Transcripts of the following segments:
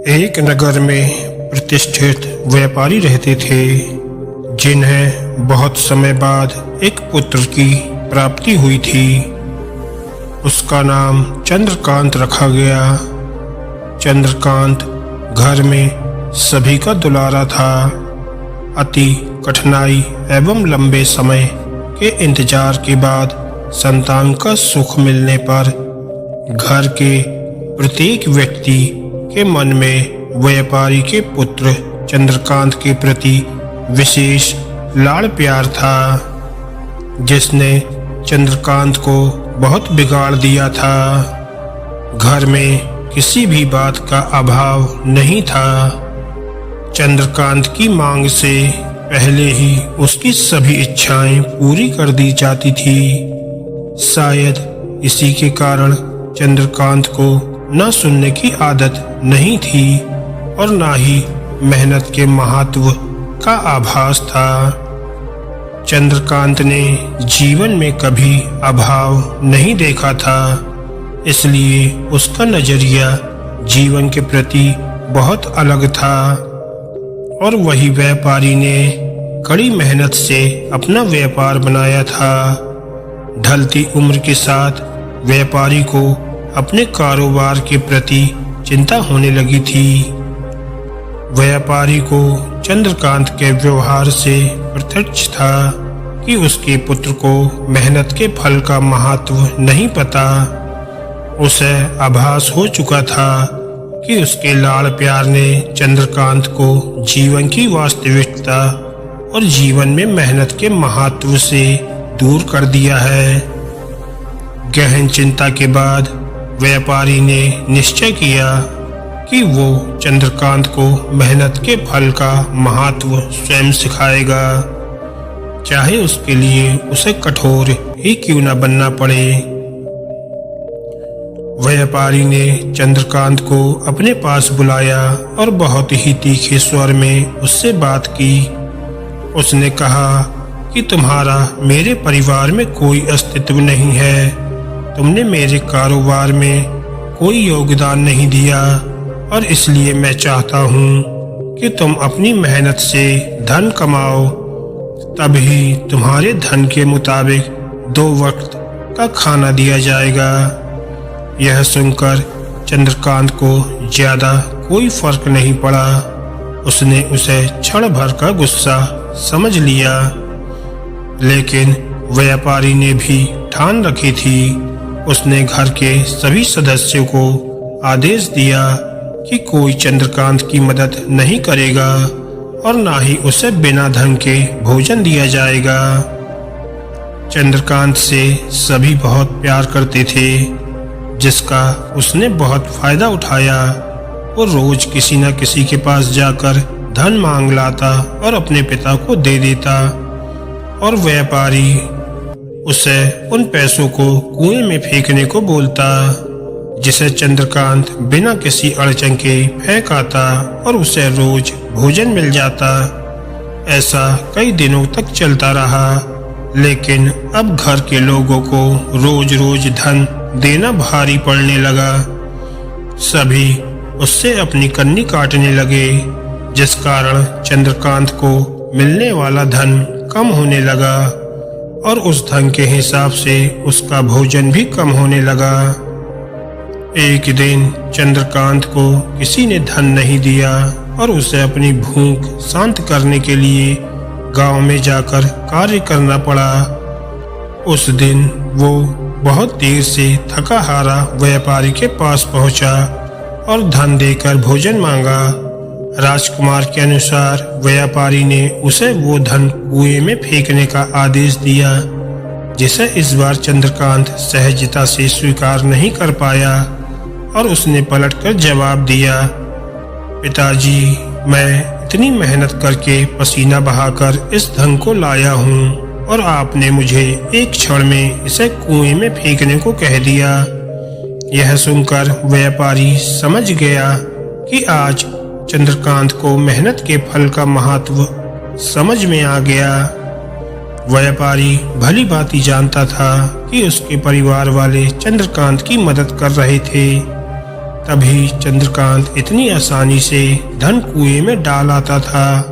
एक नगर में प्रतिष्ठित व्यापारी रहते थे, जिन्हें बहुत समय बाद एक पुत्र की प्राप्ति हुई थी। उसका नाम चंद्रकांत रखा गया। चंद्रकांत घर में सभी का दुलारा था। अति कठिनाई एवं लंबे समय के इंतजार के बाद संतान का सुख मिलने पर घर के प्रत्येक व्यक्ति के मन में व्यापारी के पुत्र चंद्रकांत के प्रति विशेष लाड़ प्यार था, जिसने चंद्रकांत को बहुत बिगाड़ दिया था। घर में किसी भी बात का अभाव नहीं था। चंद्रकांत की मांग से पहले ही उसकी सभी इच्छाएं पूरी कर दी जाती थी। शायद इसी के कारण चंद्रकांत को न सुनने की आदत नहीं थी और न ही मेहनत के महत्व का आभास था। चंद्रकांत ने जीवन में कभी अभाव नहीं देखा था, इसलिए उसका नजरिया जीवन के प्रति बहुत अलग था। और वही व्यापारी ने कड़ी मेहनत से अपना व्यापार बनाया था। ढलती उम्र के साथ व्यापारी को अपने कारोबार के प्रति चिंता होने लगी थी। व्यापारी को चंद्रकांत के व्यवहार से प्रत्यक्ष था कि उसके पुत्र को मेहनत के फल का महत्व नहीं पता। उसे आभास हो चुका था कि उसके लाड़ प्यार ने चंद्रकांत को जीवन की वास्तविकता और जीवन में मेहनत के महत्व से दूर कर दिया है। गहन चिंता के बाद व्यापारी ने निश्चय किया कि वो चंद्रकांत को मेहनत के फल का महत्व स्वयं सिखाएगा, चाहे उसके लिए उसे कठोर ही क्यों न बनना पड़े। व्यापारी ने चंद्रकांत को अपने पास बुलाया और बहुत ही तीखे स्वर में उससे बात की। उसने कहा कि तुम्हारा मेरे परिवार में कोई अस्तित्व नहीं है। तुमने मेरे कारोबार में कोई योगदान नहीं दिया और इसलिए मैं चाहता हूँ कि तुम अपनी मेहनत से धन कमाओ, तभी तुम्हारे धन के मुताबिक 2 वक्त का खाना दिया जाएगा। यह सुनकर चंद्रकांत को ज्यादा कोई फर्क नहीं पड़ा। उसने उसे क्षण भर का गुस्सा समझ लिया, लेकिन व्यापारी ने भी ठान रखी थी। उसने घर के सभी सदस्यों को आदेश दिया कि कोई चंद्रकांत की मदद नहीं करेगा और ना ही उसे बिना धन के भोजन दिया जाएगा। चंद्रकांत से सभी बहुत प्यार करते थे, जिसका उसने बहुत फायदा उठाया। वो रोज किसी न किसी के पास जाकर धन मांग लाता और अपने पिता को दे देता, और व्यापारी उसे उन पैसों को कुएं में फेंकने को बोलता, जिसे चंद्रकांत बिना किसी अड़चन के फेंक आता और उसे रोज भोजन मिल जाता। ऐसा कई दिनों तक चलता रहा, लेकिन अब घर के लोगों को रोज रोज धन देना भारी पड़ने लगा। सभी उससे अपनी कन्नी काटने लगे, जिस कारण चंद्रकांत को मिलने वाला धन कम होने लगा और उस धन के हिसाब से उसका भोजन भी कम होने लगा। एक दिन चंद्रकांत को किसी ने धन नहीं दिया और उसे अपनी भूख शांत करने के लिए गांव में जाकर कार्य करना पड़ा। उस दिन वो बहुत देर से थका हारा व्यापारी के पास पहुंचा और धन देकर भोजन मांगा। राजकुमार के अनुसार व्यापारी ने उसे वो धन कुएं में फेंकने का आदेश दिया, जिसे इस बार चंद्रकांत सहजता से स्वीकार नहीं कर पाया और उसने पलटकर जवाब दिया, पिताजी, मैं इतनी मेहनत करके पसीना बहाकर इस धन को लाया हूँ और आपने मुझे एक क्षण में इसे कुएं में फेंकने को कह दिया। यह सुनकर व्यापारी समझ गया कि आज चंद्रकांत को मेहनत के फल का महत्व समझ में आ गया। व्यापारी भली भांति जानता था कि उसके परिवार वाले चंद्रकांत की मदद कर रहे थे, तभी चंद्रकांत इतनी आसानी से धन कुएं में डाल आता था,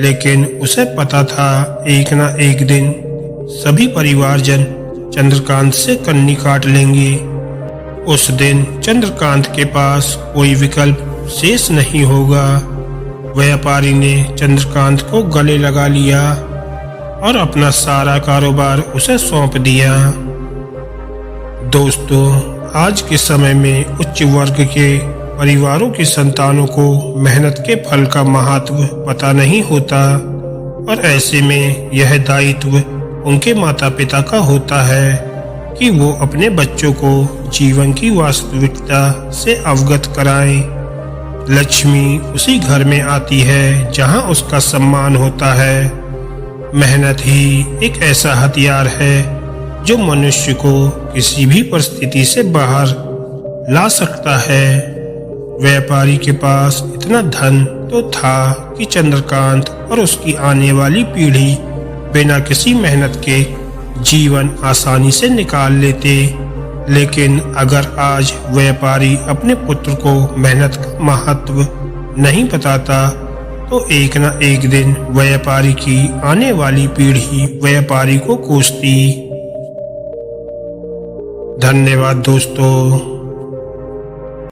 लेकिन उसे पता था एक न एक दिन सभी परिवारजन चंद्रकांत से कन्नी काट लेंगे। उस दिन चंद्रकांत के पास कोई विकल्प शेष नहीं होगा। व्यापारी ने चंद्रकांत को गले लगा लिया और अपना सारा कारोबार उसे सौंप दिया। दोस्तों, आज के समय में उच्च वर्ग के परिवारों की संतानों को मेहनत के फल का महत्व पता नहीं होता और ऐसे में यह दायित्व उनके माता पिता का होता है कि वो अपने बच्चों को जीवन की वास्तविकता से अवगत कराएं। लक्ष्मी उसी घर में आती है जहां उसका सम्मान होता है। मेहनत ही एक ऐसा हथियार है जो मनुष्य को किसी भी परिस्थिति से बाहर ला सकता है। व्यापारी के पास इतना धन तो था कि चंद्रकांत और उसकी आने वाली पीढ़ी बिना किसी मेहनत के जीवन आसानी से निकाल लेते। लेकिन अगर आज व्यापारी अपने पुत्र को मेहनत का महत्व नहीं बताता तो एक न एक दिन व्यापारी की आने वाली पीढ़ी व्यापारी को कोसती। धन्यवाद दोस्तों।